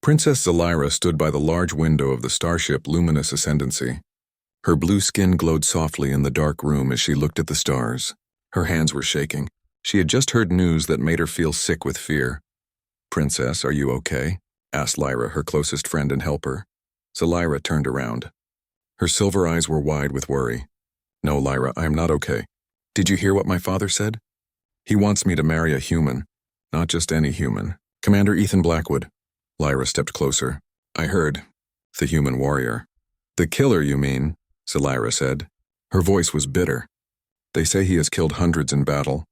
Princess Zalyra stood by the large window of the starship Luminous Ascendancy. Her blue skin glowed softly in the dark room as she looked at the stars. Her hands were shaking. She had just heard news that made her feel sick with fear. "Princess, are you okay?" asked Lyra, her closest friend and helper. Zalyra turned around. Her silver eyes were wide with worry. "No, Lyra, I am not okay. Did you hear what my father said? He wants me to marry a human, not just any human. Commander Ethan Blackwood." Lyra stepped closer. "I heard. The human warrior." "The killer, you mean?" Zalyra said. Her voice was bitter. "They say he has killed hundreds in battle.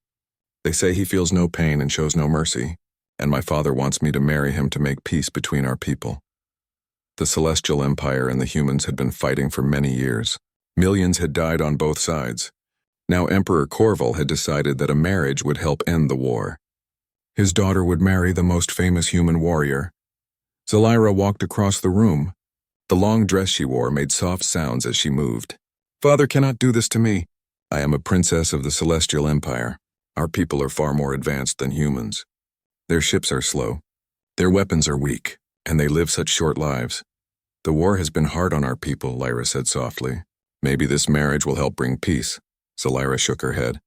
They say he feels no pain and shows no mercy, and my father wants me to marry him to make peace between our people." The Celestial Empire and the humans had been fighting for many years. Millions had died on both sides. Now Emperor Corval had decided that a marriage would help end the war. His daughter would marry the most famous human warrior. Zalyra walked across the room. The long dress she wore made soft sounds as she moved. "Father cannot do this to me. I am a princess of the Celestial Empire. Our people are far more advanced than humans. Their ships are slow. Their weapons are weak, and they live such short lives. The war has been hard on our people," Lyra said softly. "Maybe this marriage will help bring peace." Zalyra shook her head.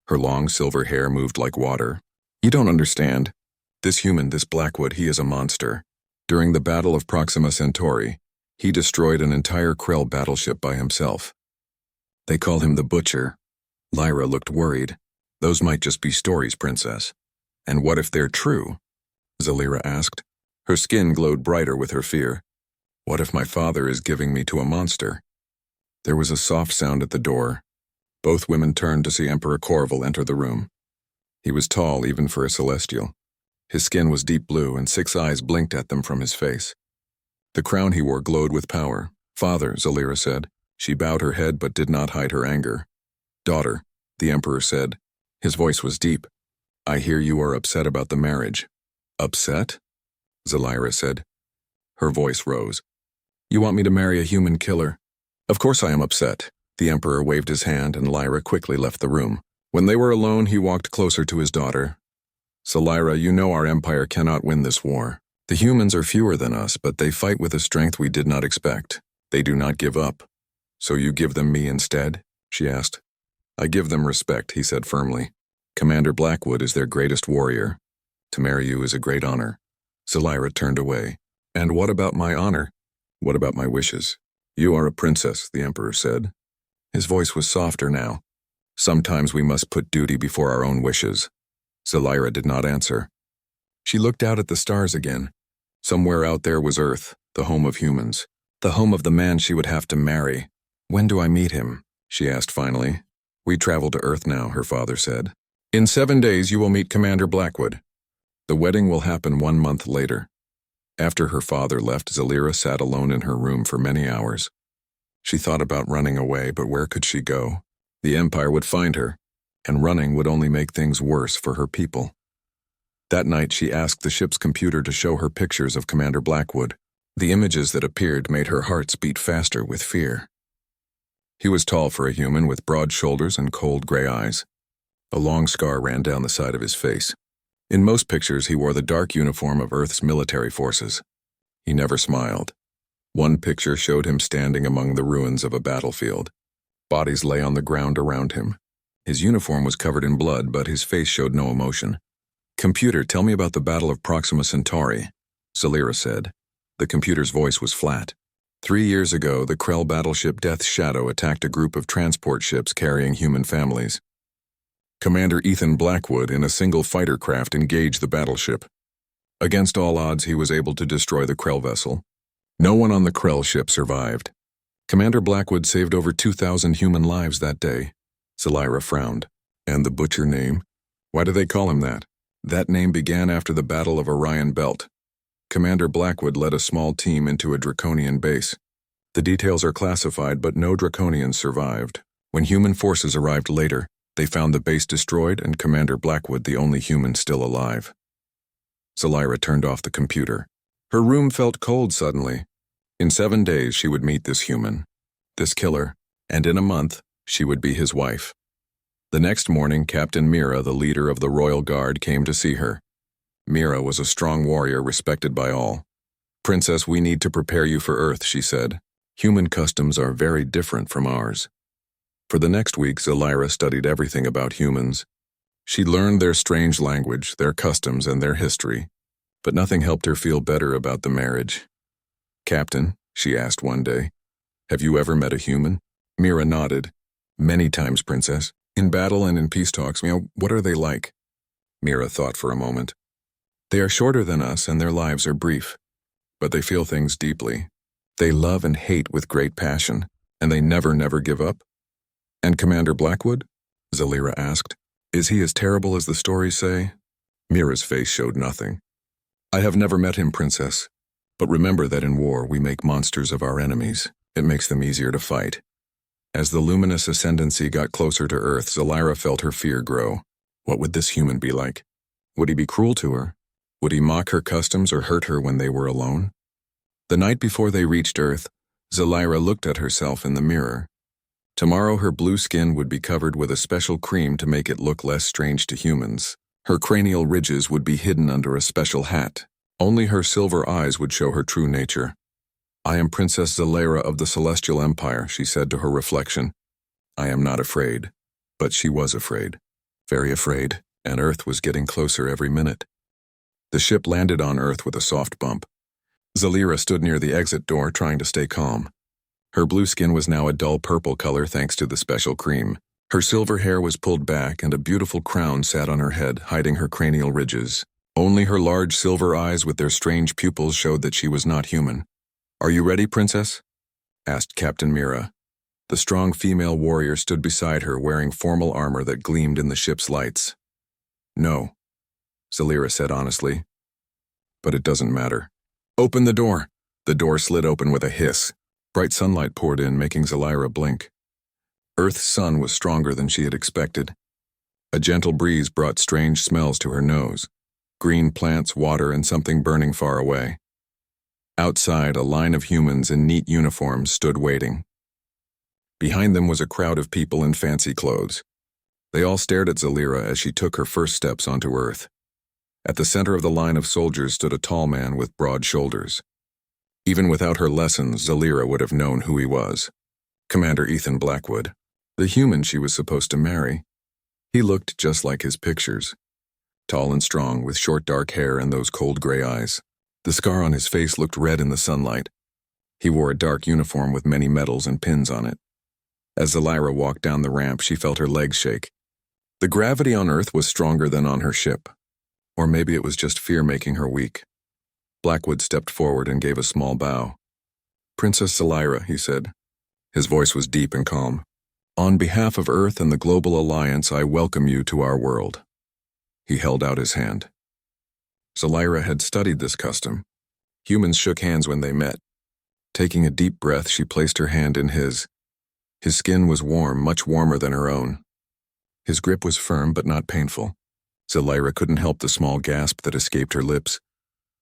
Her long silver hair moved like water. "You don't understand. This human, this Blackwood, he is a monster. During the Battle of Proxima Centauri, he destroyed an entire Krell battleship by himself. They call him the Butcher." Lyra looked worried. "Those might just be stories, Princess. And what if they're true?" Zalyra asked. Her skin glowed brighter with her fear. "What if my father is giving me to a monster?" There was a soft sound at the door. Both women turned to see Emperor Corval enter the room. He was tall even for a Celestial. His skin was deep blue and 6 eyes blinked at them from his face. The crown he wore glowed with power. "Father," Zalyra said. She bowed her head but did not hide her anger. "Daughter," the Emperor said. His voice was deep. "I hear you are upset about the marriage." "Upset?" Zalyra said. Her voice rose. "You want me to marry a human killer?" "Of course I am upset." The Emperor waved his hand and Lyra quickly left the room. When they were alone, he walked closer to his daughter. "Zalyra, you know our empire cannot win this war. The humans are fewer than us, but they fight with a strength we did not expect. They do not give up. So you give them me instead?" she asked. "I give them respect," he said firmly. "Commander Blackwood is their greatest warrior. To marry you is a great honor." Zalyra turned away. "And what about my honor? What about my wishes?" "You are a princess," the Emperor said. His voice was softer now. "Sometimes we must put duty before our own wishes." Zalyra did not answer. She looked out at the stars again. Somewhere out there was Earth, the home of humans, the home of the man she would have to marry. "When do I meet him?" she asked finally. "We travel to Earth now," her father said. "In 7 days you will meet Commander Blackwood. The wedding will happen 1 month later." After her father left, Zalyra sat alone in her room for many hours. She thought about running away, but where could she go? The Empire would find her, and running would only make things worse for her people. That night she asked the ship's computer to show her pictures of Commander Blackwood. The images that appeared made her heart beat faster with fear. He was tall for a human with broad shoulders and cold gray eyes. A long scar ran down the side of his face. In most pictures he wore the dark uniform of Earth's military forces. He never smiled. One picture showed him standing among the ruins of a battlefield. Bodies lay on the ground around him. His uniform was covered in blood, but his face showed no emotion. "Computer, tell me about the Battle of Proxima Centauri," Zalyra said. The computer's voice was flat. 3 years ago, the Krell battleship Death Shadow attacked a group of transport ships carrying human families. Commander Ethan Blackwood, in a single fighter craft, engaged the battleship. Against all odds, he was able to destroy the Krell vessel. No one on the Krell ship survived. Commander Blackwood saved over 2,000 human lives that day. Zalyra frowned. "And the Butcher name? Why do they call him that?" "That name began after the Battle of Orion Belt. Commander Blackwood led a small team into a Draconian base. The details are classified, but no Draconians survived. When human forces arrived later, they found the base destroyed and Commander Blackwood the only human still alive." Zalyra turned off the computer. Her room felt cold suddenly. In 7 days she would meet this human, this killer, and in a month she would be his wife. The next morning, Captain Mira, the leader of the Royal Guard, came to see her. Mira was a strong warrior respected by all. Princess, we need to prepare you for Earth, she said. Human customs are very different from ours. For the next week, Zalira studied everything about humans. She learned their strange language, their customs, and their history, but nothing helped her feel better about the marriage. Captain, she asked one day, have you ever met a human? Mira nodded. Many times, Princess. In battle and in peace talks, what are they like? Mira thought for a moment. They are shorter than us and their lives are brief, but they feel things deeply. They love and hate with great passion, and they never give up. And Commander Blackwood? Zalira asked. Is he as terrible as the stories say? Mira's face showed nothing. I have never met him, Princess. But remember that in war we make monsters of our enemies. It makes them easier to fight. As the luminous ascendancy got closer to Earth, Zalira felt her fear grow. What would this human be like? Would he be cruel to her? Would he mock her customs or hurt her when they were alone? The night before they reached Earth, Zalira looked at herself in the mirror. Tomorrow her blue skin would be covered with a special cream to make it look less strange to humans. Her cranial ridges would be hidden under a special hat. Only her silver eyes would show her true nature. I am Princess Zalira of the Celestial Empire, she said to her reflection. I am not afraid. But she was afraid. Very afraid, and Earth was getting closer every minute. The ship landed on Earth with a soft bump. Zalira stood near the exit door trying to stay calm. Her blue skin was now a dull purple color thanks to the special cream. Her silver hair was pulled back and a beautiful crown sat on her head, hiding her cranial ridges. Only her large silver eyes with their strange pupils showed that she was not human. Are you ready, Princess? Asked Captain Mira. The strong female warrior stood beside her wearing formal armor that gleamed in the ship's lights. No, Zalira said honestly. But it doesn't matter. Open the door. The door slid open with a hiss. Bright sunlight poured in, making Zalira blink. Earth's sun was stronger than she had expected. A gentle breeze brought strange smells to her nose. Green plants, water, and something burning far away. Outside, a line of humans in neat uniforms stood waiting. Behind them was a crowd of people in fancy clothes. They all stared at Zalira as she took her first steps onto Earth. At the center of the line of soldiers stood a tall man with broad shoulders. Even without her lessons, Zalira would have known who he was. Commander Ethan Blackwood, the human she was supposed to marry. He looked just like his pictures. Tall and strong, with short dark hair and those cold gray eyes. The scar on his face looked red in the sunlight. He wore a dark uniform with many medals and pins on it. As Zalira walked down the ramp, she felt her legs shake. The gravity on Earth was stronger than on her ship. Or maybe it was just fear making her weak. Blackwood stepped forward and gave a small bow. Princess Zalira, he said. His voice was deep and calm. On behalf of Earth and the Global Alliance, I welcome you to our world. He held out his hand. Zalira had studied this custom. Humans shook hands when they met. Taking a deep breath, she placed her hand in his. His skin was warm, much warmer than her own. His grip was firm but not painful. Zalira couldn't help the small gasp that escaped her lips.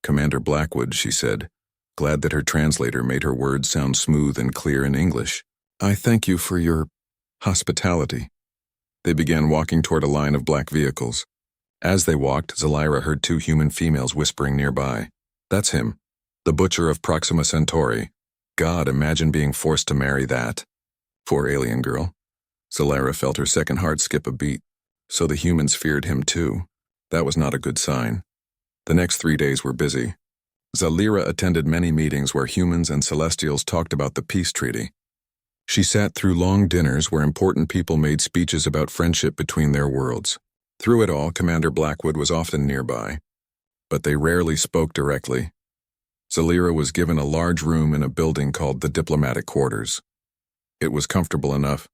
Commander Blackwood, she said, glad that her translator made her words sound smooth and clear in English. I thank you for your hospitality. They began walking toward a line of black vehicles. As they walked, Zalira heard two human females whispering nearby. That's him, the butcher of Proxima Centauri. God, imagine being forced to marry that. Poor alien girl. Zalira felt her second heart skip a beat. So the humans feared him too. That was not a good sign. The next 3 days were busy. Zalira attended many meetings where humans and Celestials talked about the peace treaty. She sat through long dinners where important people made speeches about friendship between their worlds. Through it all, Commander Blackwood was often nearby, but they rarely spoke directly. Zalira was given a large room in a building called the Diplomatic Quarters. It was comfortable enough,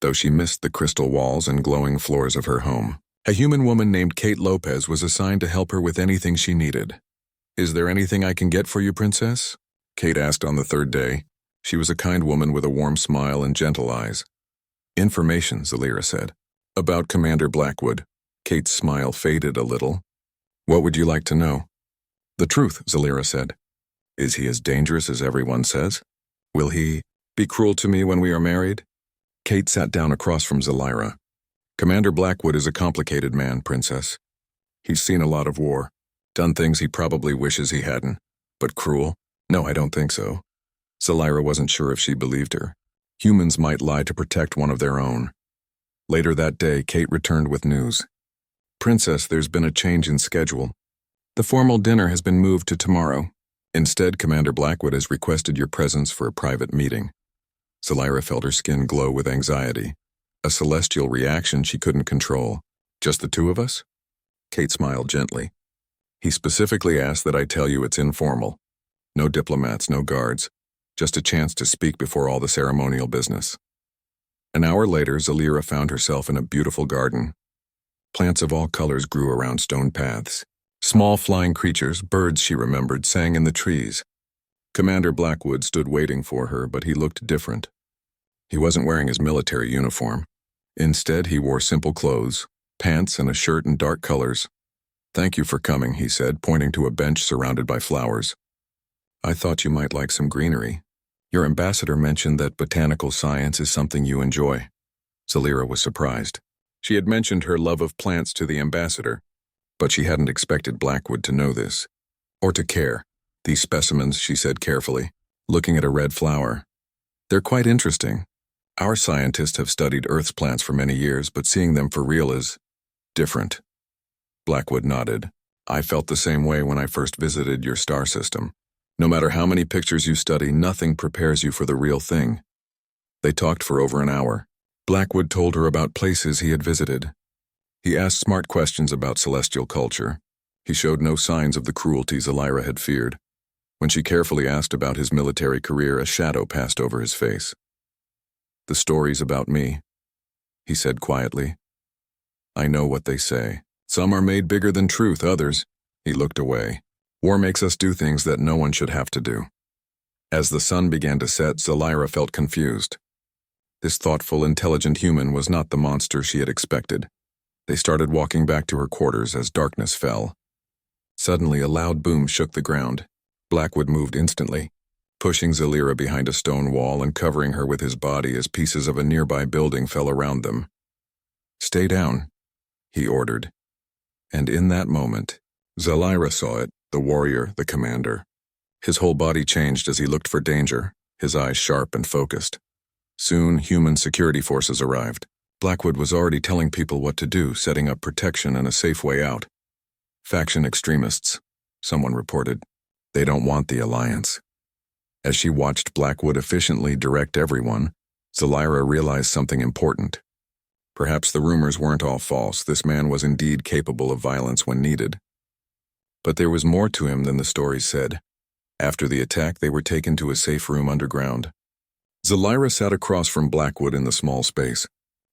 though she missed the crystal walls and glowing floors of her home. A human woman named Kate Lopez was assigned to help her with anything she needed. Is there anything I can get for you, Princess? Kate asked on the third day. She was a kind woman with a warm smile and gentle eyes. Information, Zalira said. About Commander Blackwood. Kate's smile faded a little. What would you like to know? The truth, Zalira said. Is he as dangerous as everyone says? Will he be cruel to me when we are married? Kate sat down across from Zalira. Commander Blackwood is a complicated man, Princess. He's seen a lot of war, done things he probably wishes he hadn't, but cruel? No, I don't think so. Zalira wasn't sure if she believed her. Humans might lie to protect one of their own. Later that day, Kate returned with news. Princess, there's been a change in schedule. The formal dinner has been moved to tomorrow. Instead, Commander Blackwood has requested your presence for a private meeting. Zalira felt her skin glow with anxiety. A celestial reaction she couldn't control. Just the two of us? Kate smiled gently. He specifically asked that I tell you it's informal. No diplomats, no guards. Just a chance to speak before all the ceremonial business. An hour later, Zalira found herself in a beautiful garden. Plants of all colors grew around stone paths. Small flying creatures, birds she remembered, sang in the trees. Commander Blackwood stood waiting for her, but he looked different. He wasn't wearing his military uniform. Instead, he wore simple clothes, pants and a shirt in dark colors. Thank you for coming, he said, pointing to a bench surrounded by flowers. I thought you might like some greenery. Your ambassador mentioned that botanical science is something you enjoy. Zalira was surprised. She had mentioned her love of plants to the ambassador, but she hadn't expected Blackwood to know this, or to care. These specimens, she said carefully, looking at a red flower. They're quite interesting. Our scientists have studied Earth's plants for many years, but seeing them for real is different. Blackwood nodded. I felt the same way when I first visited your star system. No matter how many pictures you study, nothing prepares you for the real thing. They talked for over an hour. Blackwood told her about places he had visited. He asked smart questions about celestial culture. He showed no signs of the cruelty Zalira had feared. When she carefully asked about his military career, a shadow passed over his face. The stories about me, he said quietly. I know what they say. Some are made bigger than truth, others. He looked away. War makes us do things that no one should have to do. As the sun began to set, Zalira felt confused. This thoughtful, intelligent human was not the monster she had expected. They started walking back to her quarters as darkness fell. Suddenly, a loud boom shook the ground. Blackwood moved instantly, pushing Zalira behind a stone wall and covering her with his body as pieces of a nearby building fell around them. Stay down, he ordered. And in that moment, Zalira saw it, the warrior, the commander. His whole body changed as he looked for danger, his eyes sharp and focused. Soon, human security forces arrived. Blackwood was already telling people what to do, setting up protection and a safe way out. Faction extremists, someone reported. They don't want the alliance. As she watched Blackwood efficiently direct everyone, Zalira realized something important. Perhaps the rumors weren't all false. This man was indeed capable of violence when needed. But there was more to him than the stories said. After the attack, they were taken to a safe room underground. Zalira sat across from Blackwood in the small space.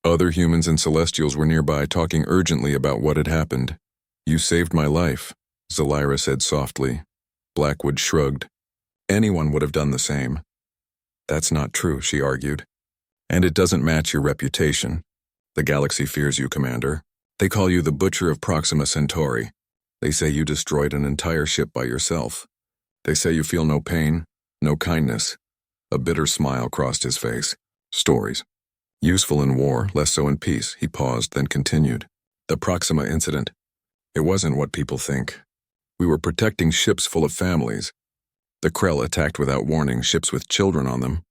Other humans and Celestials were nearby, talking urgently about what had happened. You saved my life, Zalira said softly. Blackwood shrugged. Anyone would have done the same. That's not true, she argued. And it doesn't match your reputation. The galaxy fears you, Commander. They call you the Butcher of Proxima Centauri. They say you destroyed an entire ship by yourself. They say you feel no pain, no kindness. A bitter smile crossed his face. Stories. Useful in war, less so in peace, he paused, then continued. The Proxima incident. It wasn't what people think. We were protecting ships full of families. The Krell attacked without warning, ships with children on them.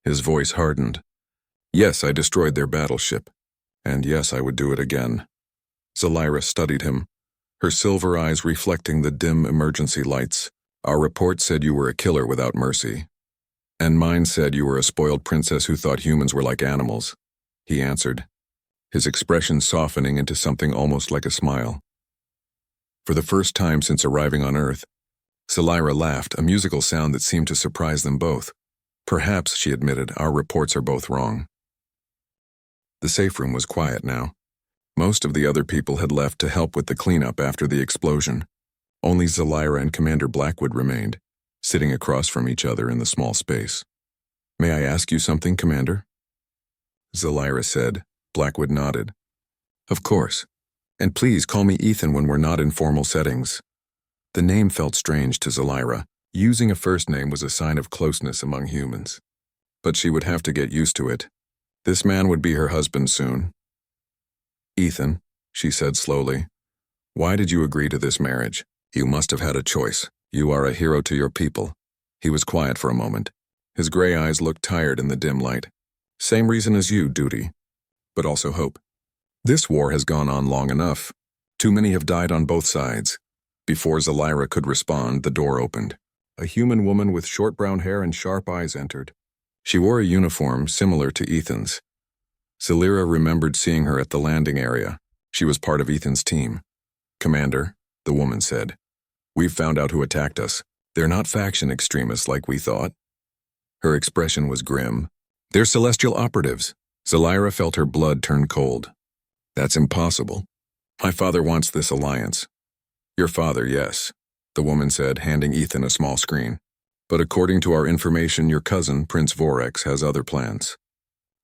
His voice hardened. Yes, I destroyed their battleship. And yes, I would do it again. Zalira studied him, her silver eyes reflecting the dim emergency lights. Our report said you were a killer without mercy. And mine said you were a spoiled princess who thought humans were like animals. He answered, his expression softening into something almost like a smile. For the first time since arriving on Earth, Zalira laughed, a musical sound that seemed to surprise them both. Perhaps, she admitted, our reports are both wrong. The safe room was quiet now. Most of the other people had left to help with the cleanup after the explosion. Only Zalira and Commander Blackwood remained, sitting across from each other in the small space. May I ask you something, Commander? Zalira said. Blackwood nodded. Of course. And please call me Ethan when we're not in formal settings. The name felt strange to Zalira. Using a first name was a sign of closeness among humans. But she would have to get used to it. This man would be her husband soon. Ethan, she said slowly, why did you agree to this marriage? You must have had a choice. You are a hero to your people. He was quiet for a moment. His gray eyes looked tired in the dim light. Same reason as you, duty. But also hope. This war has gone on long enough. Too many have died on both sides. Before Zelira could respond, the door opened. A human woman with short brown hair and sharp eyes entered. She wore a uniform similar to Ethan's. Zelira remembered seeing her at the landing area. She was part of Ethan's team. "Commander," the woman said, "we've found out who attacked us. They're not faction extremists like we thought." Her expression was grim. "They're celestial operatives." Zelira felt her blood turn cold. "That's impossible. My father wants this alliance." "Your father, yes," the woman said, handing Ethan a small screen. "But according to our information, your cousin, Prince Vorex, has other plans.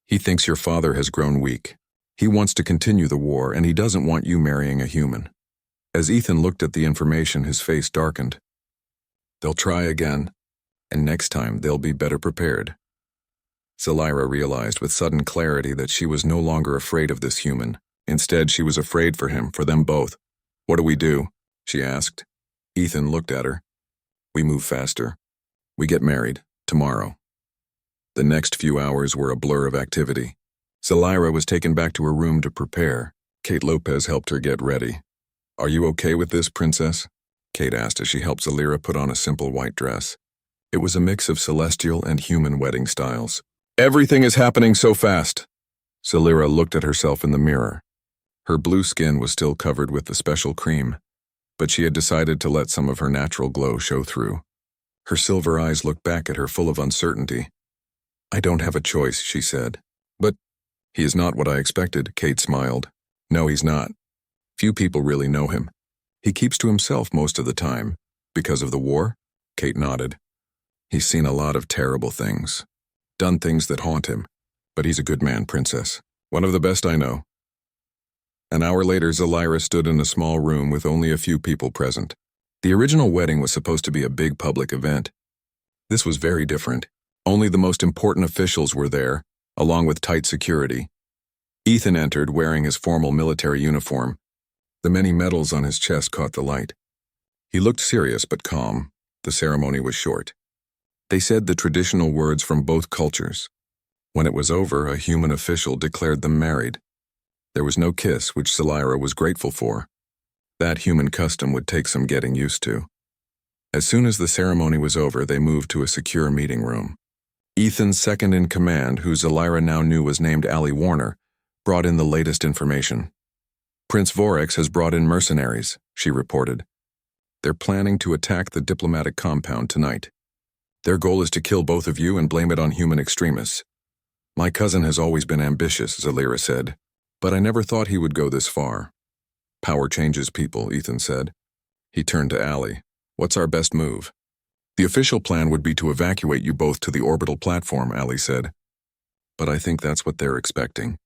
He thinks your father has grown weak. He wants to continue the war, and he doesn't want you marrying a human." As Ethan looked at the information, his face darkened. "They'll try again, and next time they'll be better prepared." Zelira realized with sudden clarity that she was no longer afraid of this human. Instead, she was afraid for him, for them both. "What do we do?" she asked. Ethan looked at her. "We move faster. We get married, tomorrow." The next few hours were a blur of activity. Zelira was taken back to her room to prepare. Kate Lopez helped her get ready. "Are you okay with this, princess?" Kate asked as she helped Zelira put on a simple white dress. It was a mix of celestial and human wedding styles. "Everything is happening so fast." Zelira looked at herself in the mirror. Her blue skin was still covered with the special cream, but she had decided to let some of her natural glow show through. Her silver eyes looked back at her full of uncertainty. "I don't have a choice," she said. "But he is not what I expected," Kate smiled. "No, he's not. Few people really know him. He keeps to himself most of the time." "Because of the war?" Kate nodded. "He's seen a lot of terrible things. Done things that haunt him. But he's a good man, princess. One of the best I know." An hour later, Zelira stood in a small room with only a few people present. The original wedding was supposed to be a big public event. This was very different. Only the most important officials were there, along with tight security. Ethan entered wearing his formal military uniform. The many medals on his chest caught the light. He looked serious but calm. The ceremony was short. They said the traditional words from both cultures. When it was over, a human official declared them married. There was no kiss, which Zelira was grateful for. That human custom would take some getting used to. As soon as the ceremony was over, they moved to a secure meeting room. Ethan's second-in-command, who Zelira now knew was named Allie Warner, brought in the latest information. "Prince Vorex has brought in mercenaries," she reported. "They're planning to attack the diplomatic compound tonight. Their goal is to kill both of you and blame it on human extremists." "My cousin has always been ambitious," Zelira said, "but I never thought he would go this far." "Power changes people," Ethan said. He turned to Allie. "What's our best move?" "The official plan would be to evacuate you both to the orbital platform," Allie said. "But I think that's what they're expecting.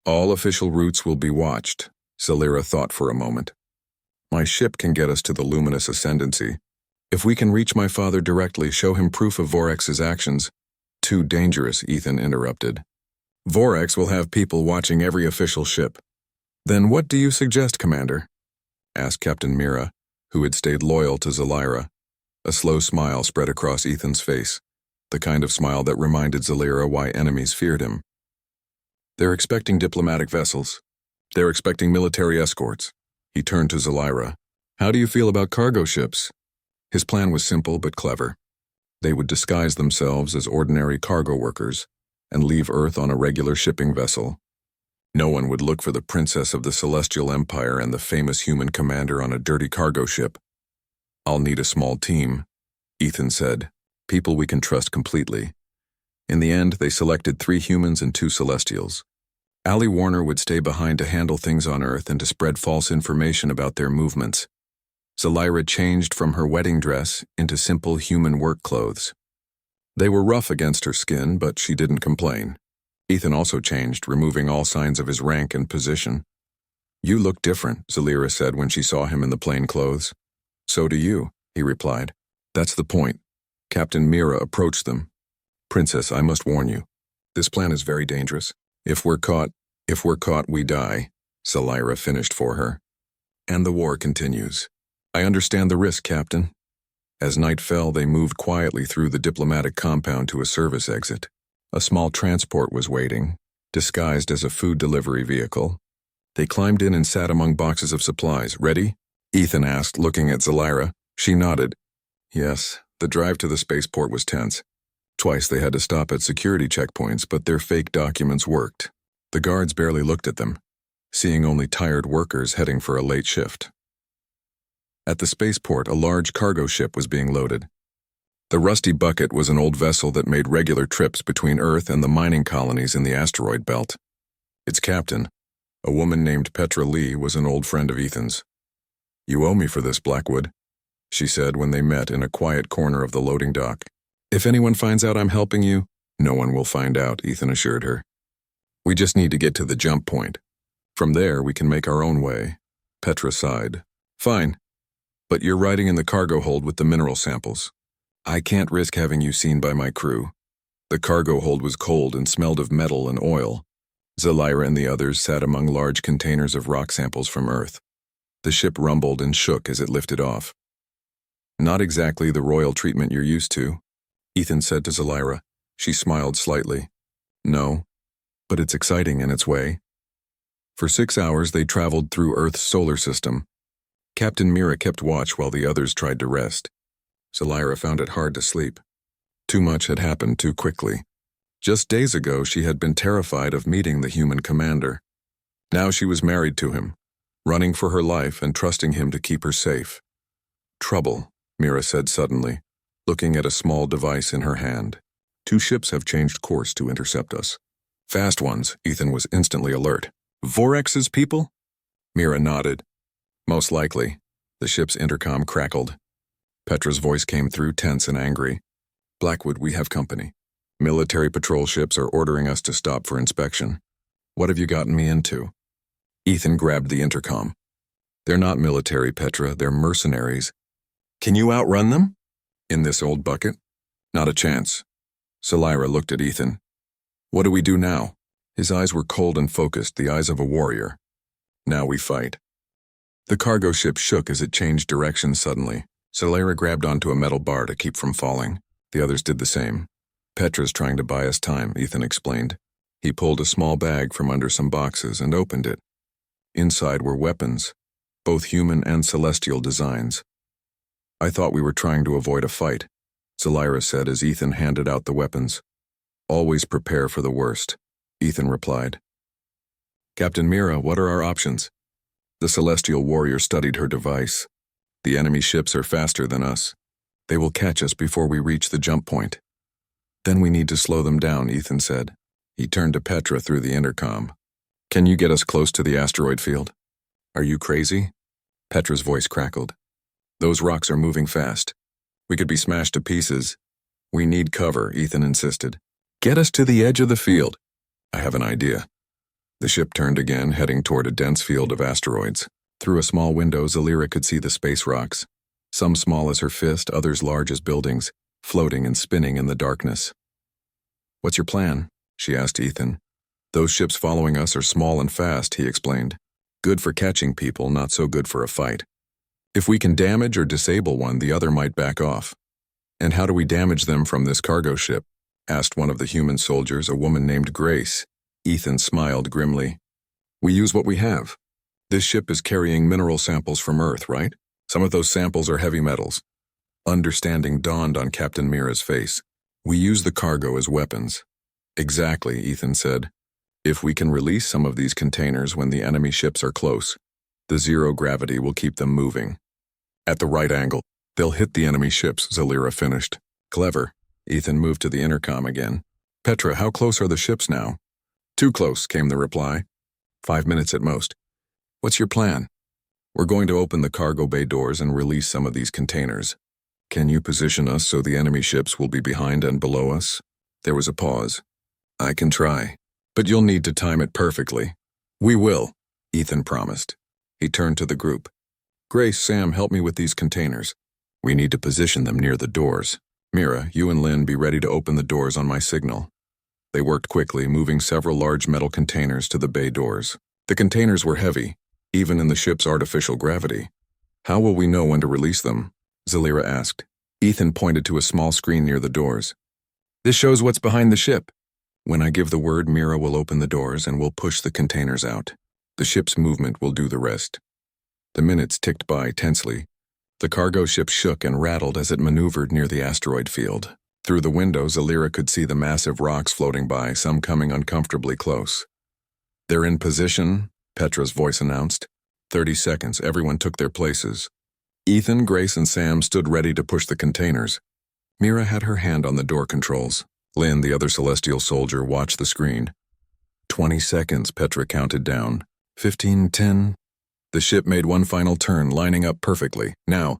All official routes will be watched." Zelira thought for a moment. "My ship can get us to the luminous ascendancy. If we can reach my father directly, show him proof of Vorex's actions." "Too dangerous," Ethan interrupted. "Vorex will have people watching every official ship." "Then what do you suggest, Commander?" asked Captain Mira, who had stayed loyal to Zelira. A slow smile spread across Ethan's face, the kind of smile that reminded Zelira why enemies feared him. "They're expecting diplomatic vessels. They're expecting military escorts." He turned to Zelira. "How do you feel about cargo ships?" His plan was simple but clever. They would disguise themselves as ordinary cargo workers and leave Earth on a regular shipping vessel. No one would look for the princess of the Celestial Empire and the famous human commander on a dirty cargo ship. "I'll need a small team," Ethan said. "People we can trust completely." In the end, they selected 3 humans and 2 Celestials. Allie Warner would stay behind to handle things on Earth and to spread false information about their movements. Zelira changed from her wedding dress into simple human work clothes. They were rough against her skin, but she didn't complain. Ethan also changed, removing all signs of his rank and position. "You look different," Zelira said when she saw him in the plain clothes. "So do you," he replied. "That's the point." Captain Mira approached them. "Princess, I must warn you. This plan is very dangerous. If we're caught, we die," Zelira finished for her. "And the war continues." "I understand the risk, Captain." As night fell, they moved quietly through the diplomatic compound to a service exit. A small transport was waiting, disguised as a food delivery vehicle. They climbed in and sat among boxes of supplies. Ready? Ethan asked, looking at Zalyra. She nodded. Yes, the drive to the spaceport was tense. Twice they had to stop at security checkpoints, but their fake documents worked. The guards barely looked at them, seeing only tired workers heading for a late shift. At the spaceport, a large cargo ship was being loaded. The Rusty Bucket was an old vessel that made regular trips between Earth and the mining colonies in the asteroid belt. Its captain, a woman named Petra Lee, was an old friend of Ethan's. "You owe me for this, Blackwood," she said when they met in a quiet corner of the loading dock. "If anyone finds out I'm helping you, no one will find out," Ethan assured her. "We just need to get to the jump point. From there, we can make our own way." Petra sighed. "Fine. But you're riding in the cargo hold with the mineral samples. I can't risk having you seen by my crew." The cargo hold was cold and smelled of metal and oil. Zalyra and the others sat among large containers of rock samples from Earth. The ship rumbled and shook as it lifted off. "Not exactly the royal treatment you're used to," Ethan said to Zalyra. She smiled slightly. "No, but it's exciting in its way." For 6 hours they traveled through Earth's solar system. Captain Mira kept watch while the others tried to rest. Zalyra found it hard to sleep. Too much had happened too quickly. Just days ago she had been terrified of meeting the human commander. Now she was married to him, running for her life and trusting him to keep her safe. "Trouble," Mira said suddenly, looking at a small device in her hand. "2 ships have changed course to intercept us." "Fast ones," Ethan was instantly alert. "Vorex's people?" Mira nodded. "Most likely." The ship's intercom crackled. Petra's voice came through, tense and angry. "Blackwood, we have company. Military patrol ships are ordering us to stop for inspection. What have you gotten me into?" Ethan grabbed the intercom. "They're not military, Petra. They're mercenaries." "Can you outrun them?" "In this old bucket? Not a chance." Zalyra looked at Ethan. "What do we do now?" His eyes were cold and focused, the eyes of a warrior. "Now we fight." The cargo ship shook as it changed direction suddenly. Zalyra grabbed onto a metal bar to keep from falling. The others did the same. "Petra's trying to buy us time," Ethan explained. He pulled a small bag from under some boxes and opened it. Inside were weapons, both human and celestial designs. "I thought we were trying to avoid a fight," Zalyra said as Ethan handed out the weapons. "Always prepare for the worst," Ethan replied. "Captain Mira, what are our options?" The celestial warrior studied her device. "The enemy ships are faster than us. They will catch us before we reach the jump point." "Then we need to slow them down," Ethan said. He turned to Petra through the intercom. "Can you get us close to the asteroid field?" "Are you crazy?" Petra's voice crackled. "Those rocks are moving fast. We could be smashed to pieces." "We need cover," Ethan insisted. "Get us to the edge of the field." "I have an idea." The ship turned again, heading toward a dense field of asteroids. Through a small window, Zalyra could see the space rocks, some small as her fist, others large as buildings, floating and spinning in the darkness. "What's your plan?" she asked Ethan. "Those ships following us are small and fast," he explained. "Good for catching people, not so good for a fight. If we can damage or disable one, the other might back off." "And how do we damage them from this cargo ship?" asked one of the human soldiers, a woman named Grace. Ethan smiled grimly. "We use what we have. This ship is carrying mineral samples from Earth, right? Some of those samples are heavy metals." Understanding dawned on Captain Mira's face. "We use the cargo as weapons." "Exactly," Ethan said. "If we can release some of these containers when the enemy ships are close, the zero gravity will keep them moving. At the right angle, they'll hit the enemy ships," Zalyra finished. "Clever." Ethan moved to the intercom again. "Petra, how close are the ships now?" "Too close," came the reply. 5 minutes at most." "What's your plan?" "We're going to open the cargo bay doors and release some of these containers. Can you position us so the enemy ships will be behind and below us?" There was a pause. "I can try, but you'll need to time it perfectly." "We will," Ethan promised. He turned to the group. "Grace, Sam, help me with these containers. We need to position them near the doors. Mira, you and Lynn be ready to open the doors on my signal." They worked quickly, moving several large metal containers to the bay doors. The containers were heavy, even in the ship's artificial gravity. "How will we know when to release them?" Zalyra asked. Ethan pointed to a small screen near the doors. This shows what's behind the ship. When I give the word, Mira will open the doors and we'll push the containers out. The ship's movement will do the rest. The minutes ticked by tensely. The cargo ship shook and rattled as it maneuvered near the asteroid field. Through the windows, Alira could see the massive rocks floating by, some coming uncomfortably close. They're in position, Petra's voice announced. 30 seconds, everyone took their places. Ethan, Grace, and Sam stood ready to push the containers. Mira had her hand on the door controls. Lynn, the other celestial soldier, watched the screen. 20 seconds, Petra counted down. 15, 10. The ship made one final turn, lining up perfectly. Now,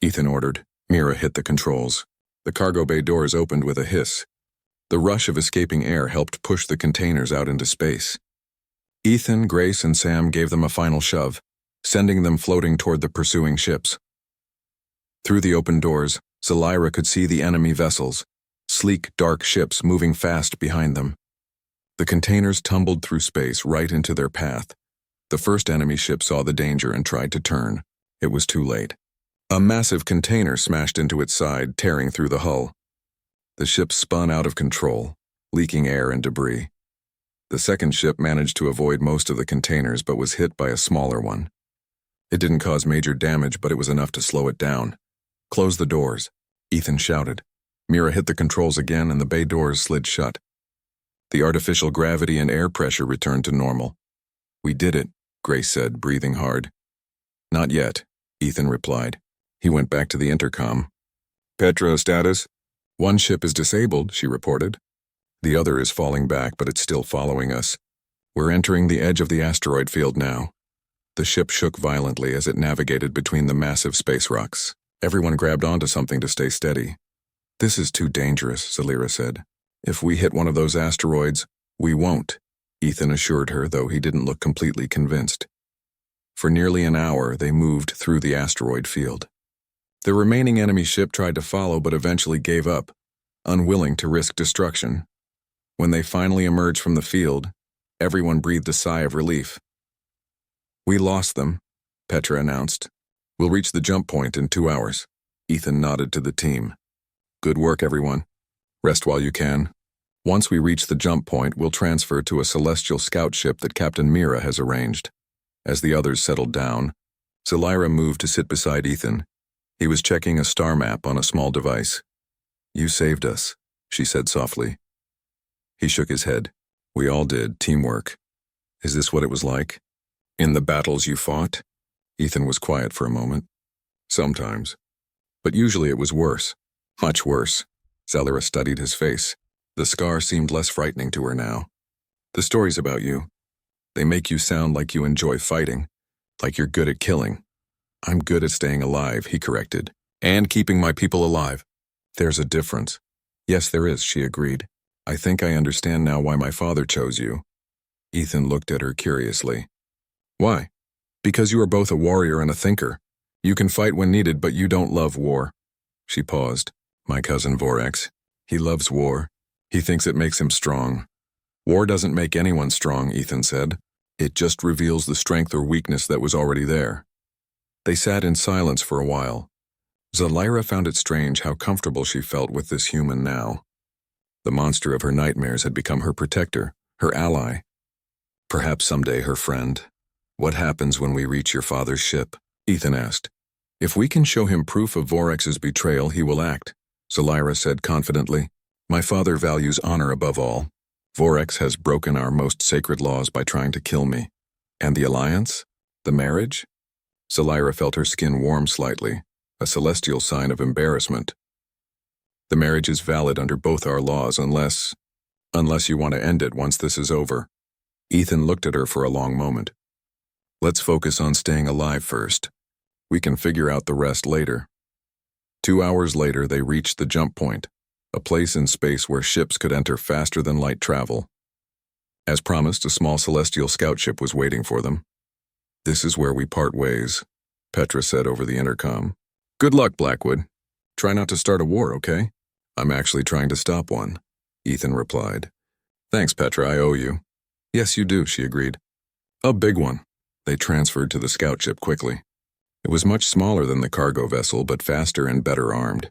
Ethan ordered. Mira hit the controls. The cargo bay doors opened with a hiss. The rush of escaping air helped push the containers out into space. Ethan, Grace, and Sam gave them a final shove, sending them floating toward the pursuing ships. Through the open doors, Zelira could see the enemy vessels, sleek, dark ships moving fast behind them. The containers tumbled through space right into their path. The first enemy ship saw the danger and tried to turn. It was too late. A massive container smashed into its side, tearing through the hull. The ship spun out of control, leaking air and debris. The second ship managed to avoid most of the containers but was hit by a smaller one. It didn't cause major damage, but it was enough to slow it down. Close the doors, Ethan shouted. Mira hit the controls again and the bay doors slid shut. The artificial gravity and air pressure returned to normal. We did it, Grace said, breathing hard. Not yet, Ethan replied. He went back to the intercom. Petra, status? One ship is disabled, she reported. The other is falling back, but it's still following us. We're entering the edge of the asteroid field now. The ship shook violently as it navigated between the massive space rocks. Everyone grabbed onto something to stay steady. This is too dangerous, Zelira said. If we hit one of those asteroids, we won't, Ethan assured her, though he didn't look completely convinced. For nearly an hour, they moved through the asteroid field. The remaining enemy ship tried to follow but eventually gave up, unwilling to risk destruction. When they finally emerged from the field, everyone breathed a sigh of relief. We lost them, Petra announced. We'll reach the jump point in 2 hours. Ethan nodded to the team. Good work, everyone. Rest while you can. Once we reach the jump point, we'll transfer to a celestial scout ship that Captain Mira has arranged. As the others settled down, Zelira moved to sit beside Ethan. He was checking a star map on a small device. You saved us, she said softly. He shook his head. We all did, teamwork. Is this what it was like? In the battles you fought? Ethan was quiet for a moment. Sometimes. But usually it was worse. Much worse. Zelira studied his face. The scar seemed less frightening to her now. The stories about you. They make you sound like you enjoy fighting, like you're good at killing. I'm good at staying alive, he corrected, and keeping my people alive. There's a difference. Yes, there is, she agreed. I think I understand now why my father chose you. Ethan looked at her curiously. Why? Because you are both a warrior and a thinker. You can fight when needed, but you don't love war. She paused. My cousin Vorax. He loves war. He thinks it makes him strong. War doesn't make anyone strong, Ethan said. It just reveals the strength or weakness that was already there. They sat in silence for a while. Zelira found it strange how comfortable she felt with this human now. The monster of her nightmares had become her protector, her ally. Perhaps someday her friend. What happens when we reach your father's ship? Ethan asked. If we can show him proof of Vorax's betrayal, he will act, Zelira said confidently. My father values honor above all. Vorax has broken our most sacred laws by trying to kill me. And the alliance? The marriage? Zelira felt her skin warm slightly, a celestial sign of embarrassment. The marriage is valid under both our laws unless you want to end it once this is over. Ethan looked at her for a long moment. Let's focus on staying alive first. We can figure out the rest later. 2 hours later, they reached the jump point, a place in space where ships could enter faster than light travel. As promised, a small celestial scout ship was waiting for them. This is where we part ways, Petra said over the intercom. Good luck, Blackwood. Try not to start a war, okay? I'm actually trying to stop one, Ethan replied. Thanks, Petra, I owe you. Yes, you do, she agreed. A big one. They transferred to the scout ship quickly. It was much smaller than the cargo vessel, but faster and better armed.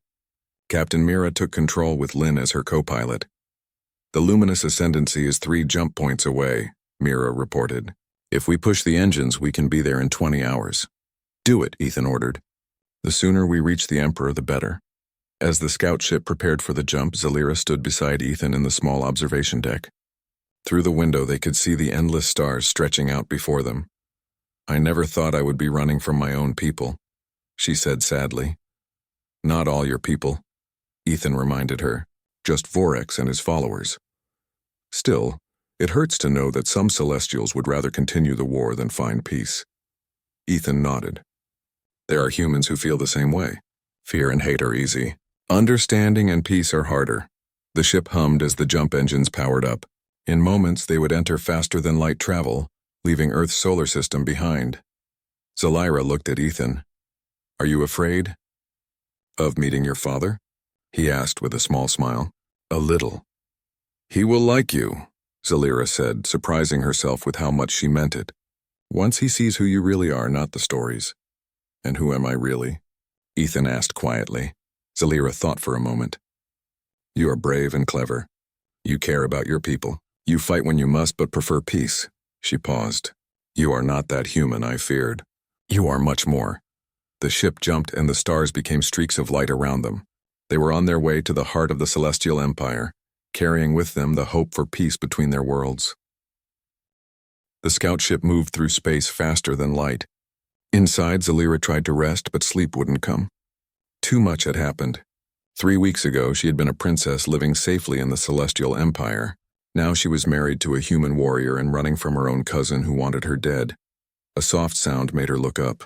Captain Mira took control with Lynn as her co-pilot. The luminous ascendancy is 3 jump points away, Mira reported. If we push the engines, we can be there in 20 hours. Do it, Ethan ordered. The sooner we reach the Emperor, the better. As the scout ship prepared for the jump, Zalira stood beside Ethan in the small observation deck. Through the window, they could see the endless stars stretching out before them. I never thought I would be running from my own people, she said sadly. Not all your people, Ethan reminded her, just Vorex and his followers. Still, it hurts to know that some Celestials would rather continue the war than find peace. Ethan nodded. There are humans who feel the same way. Fear and hate are easy. Understanding and peace are harder. The ship hummed as the jump engines powered up. In moments, they would enter faster than light travel, leaving Earth's solar system behind. Zalira looked at Ethan. Are you afraid? Of meeting your father? He asked with a small smile. A little. He will like you, Zalira said, surprising herself with how much she meant it. Once he sees who you really are, not the stories. And who am I really? Ethan asked quietly. Zalira thought for a moment. You are brave and clever. You care about your people. You fight when you must but prefer peace. She paused. You are not that human I feared. You are much more. The ship jumped and the stars became streaks of light around them. They were on their way to the heart of the Celestial Empire, carrying with them the hope for peace between their worlds. The scout ship moved through space faster than light. Inside, Zalira tried to rest, but sleep wouldn't come. Too much had happened. 3 weeks ago, she had been a princess living safely in the Celestial Empire. Now she was married to a human warrior and running from her own cousin who wanted her dead. A soft sound made her look up.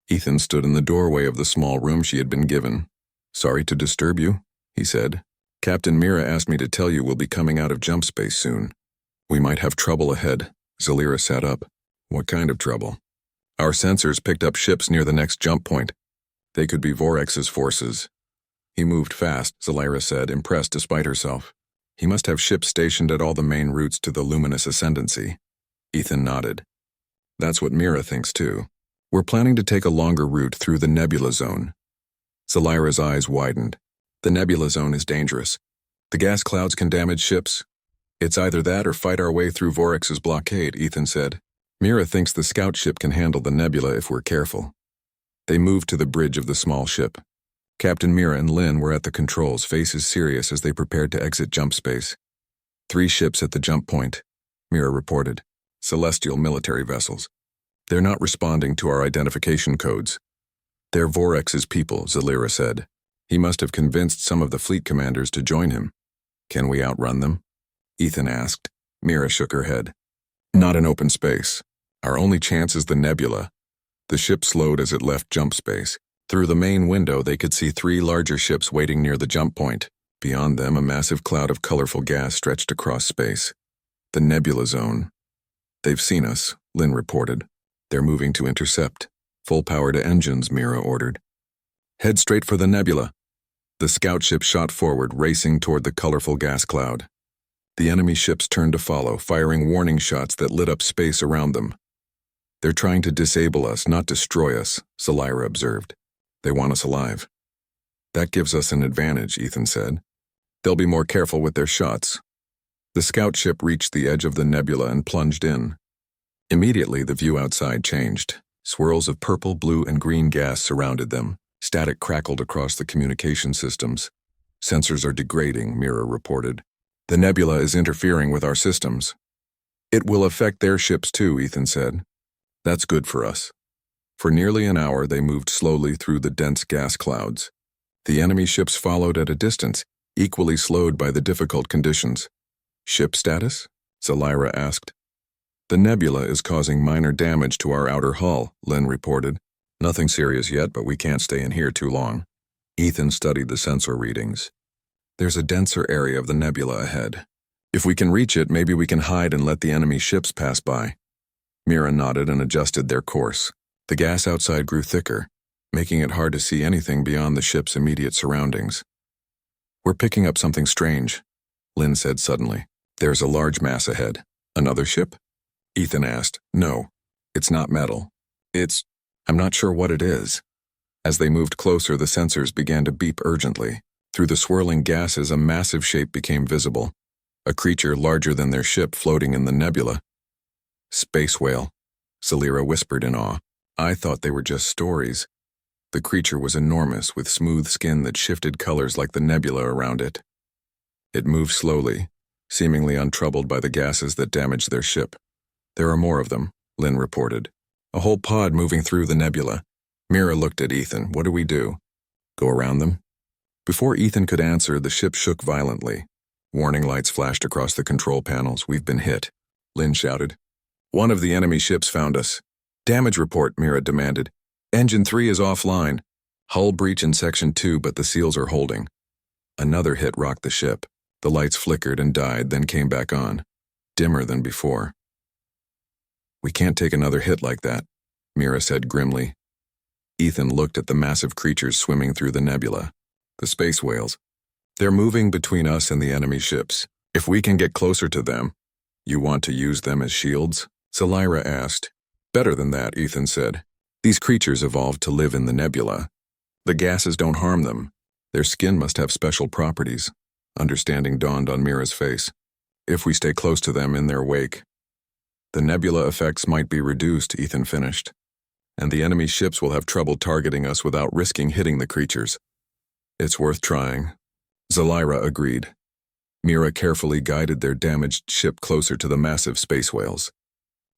Ethan stood in the doorway of the small room she had been given. Sorry to disturb you, he said. Captain Mira asked me to tell you we'll be coming out of jump space soon. We might have trouble ahead. Zalira sat up. What kind of trouble? Our sensors picked up ships near the next jump point. They could be Vorex's forces. He moved fast, Zalira said, impressed despite herself. He must have ships stationed at all the main routes to the luminous ascendancy. Ethan nodded. That's what Mira thinks too. We're planning to take a longer route through the nebula zone. Zalira's eyes widened. The nebula zone is dangerous. The gas clouds can damage ships. It's either that or fight our way through Vorex's blockade, Ethan said. Mira thinks the scout ship can handle the nebula if we're careful. They moved to the bridge of the small ship. Captain Mira and Lynn were at the controls, faces serious as they prepared to exit jump space. 3 ships at the jump point, Mira reported. Celestial military vessels. They're not responding to our identification codes. They're Vorex's people, Zalira said. He must have convinced some of the fleet commanders to join him. Can we outrun them? Ethan asked. Mira shook her head. Not in open space. Our only chance is the nebula. The ship slowed as it left jump space. Through the main window, they could see 3 larger ships waiting near the jump point. Beyond them, a massive cloud of colorful gas stretched across space. The nebula zone. They've seen us, Lynn reported. They're moving to intercept. Full power to engines, Mira ordered. Head straight for the nebula. The scout ship shot forward, racing toward the colorful gas cloud. The enemy ships turned to follow, firing warning shots that lit up space around them. They're trying to disable us, not destroy us, Zalira observed. They want us alive. That gives us an advantage, Ethan said. They'll be more careful with their shots. The scout ship reached the edge of the nebula and plunged in. Immediately, the view outside changed. Swirls of purple, blue, and green gas surrounded them. Static crackled across the communication systems. Sensors are degrading, Mira reported. The nebula is interfering with our systems. It will affect their ships too, Ethan said. That's good for us. For nearly an hour, they moved slowly through the dense gas clouds. The enemy ships followed at a distance, equally slowed by the difficult conditions. Ship status? Zalira asked. The nebula is causing minor damage to our outer hull, Lynn reported. Nothing serious yet, but we can't stay in here too long. Ethan studied the sensor readings. There's a denser area of the nebula ahead. If we can reach it, maybe we can hide and let the enemy ships pass by. Mira nodded and adjusted their course. The gas outside grew thicker, making it hard to see anything beyond the ship's immediate surroundings. We're picking up something strange, Lynn said suddenly. There's a large mass ahead. Another ship? Ethan asked. No, it's not metal. I'm not sure what it is. As they moved closer, the sensors began to beep urgently. Through the swirling gases, a massive shape became visible. A creature larger than their ship floating in the nebula. Space whale, Celira whispered in awe. I thought they were just stories. The creature was enormous, with smooth skin that shifted colors like the nebula around it. It moved slowly, seemingly untroubled by the gases that damaged their ship. There are more of them, Lynn reported. A whole pod moving through the nebula. Mira looked at Ethan. What do we do? Go around them? Before Ethan could answer, the ship shook violently. Warning lights flashed across the control panels. We've been hit, Lynn shouted. One of the enemy ships found us. Damage report, Mira demanded. Engine 3 is offline. Hull breach in Section 2, but the seals are holding. Another hit rocked the ship. The lights flickered and died, then came back on, dimmer than before. We can't take another hit like that, Mira said grimly. Ethan looked at the massive creatures swimming through the nebula. The space whales. They're moving between us and the enemy ships. If we can get closer to them, you want to use them as shields? Celira asked. Better than that, Ethan said. These creatures evolved to live in the nebula. The gases don't harm them. Their skin must have special properties. Understanding dawned on Mira's face. If we stay close to them in their wake, the nebula effects might be reduced, Ethan finished. And the enemy ships will have trouble targeting us without risking hitting the creatures. It's worth trying, Celira agreed. Mira carefully guided their damaged ship closer to the massive space whales.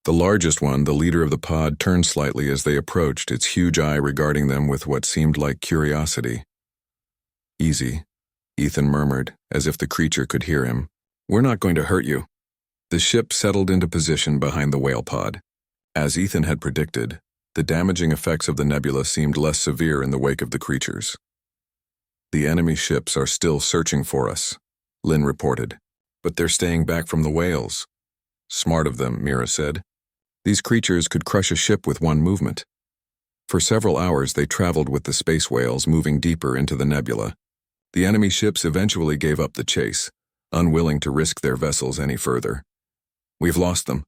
The largest one, the leader of the pod, turned slightly as they approached, its huge eye regarding them with what seemed like curiosity. Easy, Ethan murmured, as if the creature could hear him. We're not going to hurt you. The ship settled into position behind the whale pod. As Ethan had predicted, the damaging effects of the nebula seemed less severe in the wake of the creatures. The enemy ships are still searching for us, Lynn reported, but they're staying back from the whales. Smart of them, Mira said. These creatures could crush a ship with one movement. For several hours they traveled with the space whales, moving deeper into the nebula. The enemy ships eventually gave up the chase, unwilling to risk their vessels any further. We've lost them,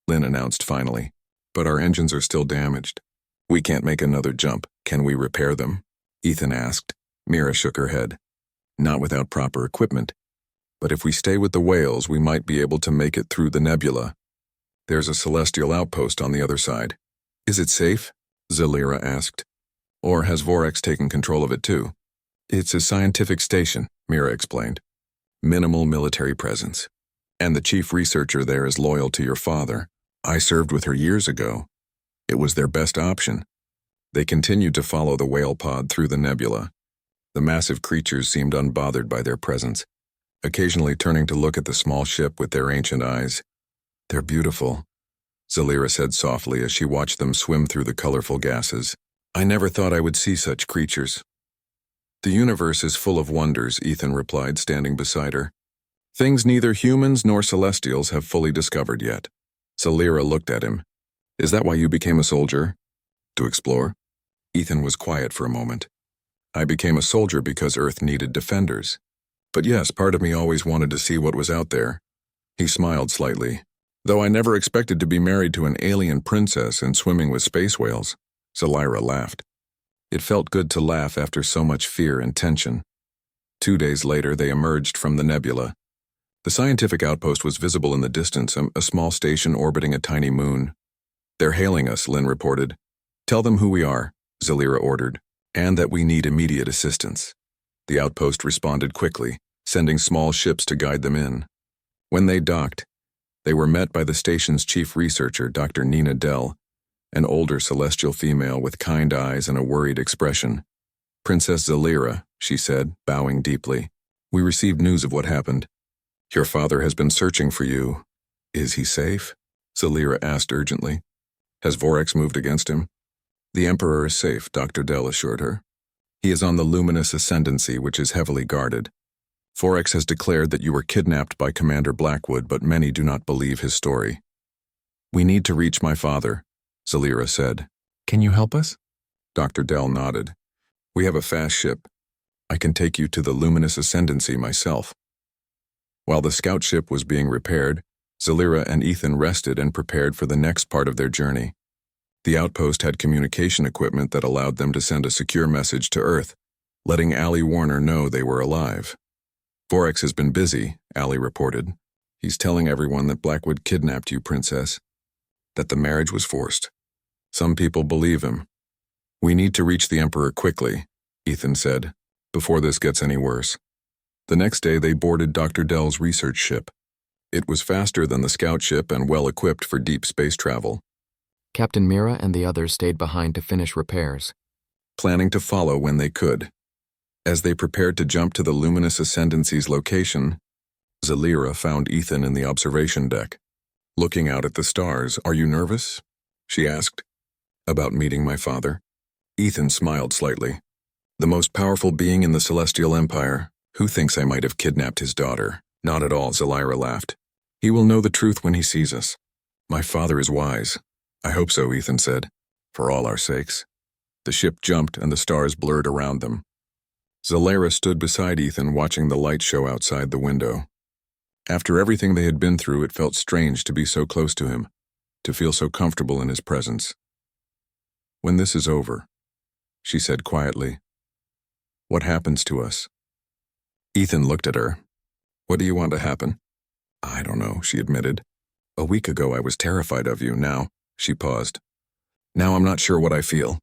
Lynn announced finally, but our engines are still damaged. We can't make another jump. Can we repair them? Ethan asked. Mira shook her head. Not without proper equipment. But if we stay with the whales, we might be able to make it through the nebula. There's a celestial outpost on the other side. Is it safe? Celira asked. Or has Vorex taken control of it too? It's a scientific station, Mira explained. Minimal military presence. And the chief researcher there is loyal to your father. I served with her years ago. It was their best option. They continued to follow the whale pod through the nebula. The massive creatures seemed unbothered by their presence, occasionally turning to look at the small ship with their ancient eyes. They're beautiful, Celira said softly as she watched them swim through the colorful gases. I never thought I would see such creatures. The universe is full of wonders, Ethan replied, standing beside her. Things neither humans nor celestials have fully discovered yet. Celira looked at him. Is that why you became a soldier? To explore? Ethan was quiet for a moment. I became a soldier because Earth needed defenders. But yes, part of me always wanted to see what was out there. He smiled slightly. Though I never expected to be married to an alien princess and swimming with space whales. Celira laughed. It felt good to laugh after so much fear and tension. 2 days later, they emerged from the nebula. The scientific outpost was visible in the distance, a small station orbiting a tiny moon. They're hailing us, Lynn reported. Tell them who we are, Celira ordered, and that we need immediate assistance. The outpost responded quickly, sending small ships to guide them in. When they docked, they were met by the station's chief researcher, Dr. Nina Dell, an older celestial female with kind eyes and a worried expression. Princess Celira, she said, bowing deeply. We received news of what happened. Your father has been searching for you. Is he safe? Celira asked urgently. Has Vorex moved against him? The Emperor is safe, Dr. Dell assured her. He is on the luminous ascendancy, which is heavily guarded. Vorex has declared that you were kidnapped by Commander Blackwood, but many do not believe his story. We need to reach my father, Celira said. Can you help us? Dr. Dell nodded. We have a fast ship. I can take you to the luminous ascendancy myself. While the scout ship was being repaired, Celira and Ethan rested and prepared for the next part of their journey. The outpost had communication equipment that allowed them to send a secure message to Earth, letting Allie Warner know they were alive. Forex has been busy, Allie reported. He's telling everyone that Blackwood kidnapped you, Princess. That the marriage was forced. Some people believe him. We need to reach the Emperor quickly, Ethan said, before this gets any worse. The next day they boarded Dr. Dell's research ship. It was faster than the scout ship and well equipped for deep space travel. Captain Mira and the others stayed behind to finish repairs, planning to follow when they could. As they prepared to jump to the Luminous Ascendancy's location, Zalira found Ethan in the observation deck. Looking out at the stars, "Are you nervous?" she asked. "About meeting my father?" Ethan smiled slightly. "The most powerful being in the Celestial Empire. Who thinks I might have kidnapped his daughter?" "Not at all," Zalira laughed. "He will know the truth when he sees us." "My father is wise." "I hope so," Ethan said. "For all our sakes." The ship jumped and the stars blurred around them. Zalira stood beside Ethan watching the light show outside the window. After everything they had been through, it felt strange to be so close to him, to feel so comfortable in his presence. "When this is over," she said quietly, "what happens to us?" Ethan looked at her. "What do you want to happen?" "I don't know," she admitted. "A week ago I was terrified of you. Now," she paused. "Now I'm not sure what I feel."